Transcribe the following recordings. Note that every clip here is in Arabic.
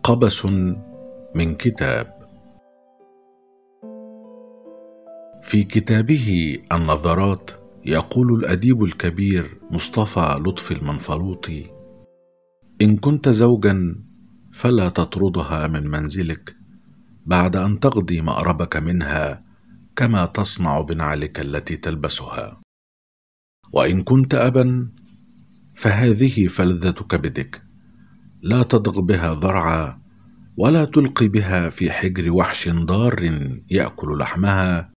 قبس من كتاب. في كتابه النظرات يقول الأديب الكبير مصطفى لطفي المنفلوطي: إن كنت زوجا فلا تطردها من منزلك بعد أن تقضي مأربك منها كما تصنع بنعلك التي تلبسها، وإن كنت أبا فهذه فلذة كبدك، لا تضغ بها ذرعا ولا تلقي بها في حجر وحش ضار يأكل لحمها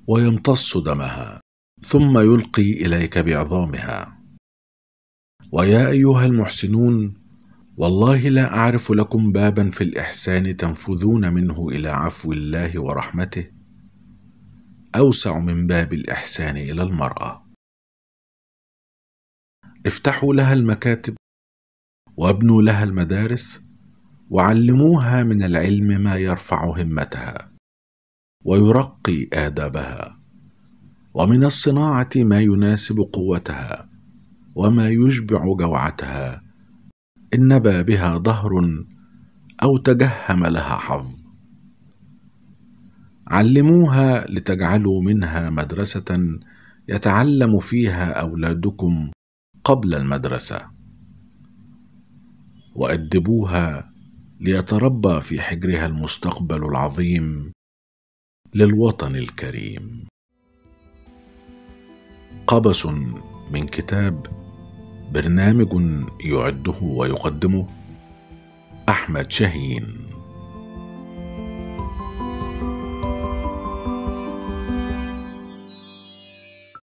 ويمتص دمها ثم يلقي إليك بعظامها. ويا أيها المحسنون، والله لا أعرف لكم بابا في الإحسان تنفذون منه إلى عفو الله ورحمته أوسع من باب الإحسان إلى المرأة. افتحوا لها المكاتب وابنوا لها المدارس وعلموها من العلم ما يرفع همتها ويرقي آدابها، ومن الصناعة ما يناسب قوتها وما يشبع جوعتها إن نبى بها ظهر أو تجهم لها حظ. علموها لتجعلوا منها مدرسة يتعلم فيها أولادكم قبل المدرسة، وأدبوها ليتربى في حجرها المستقبل العظيم للوطن الكريم. قبس من كتاب، برنامج يعده ويقدمه أحمد شاهين.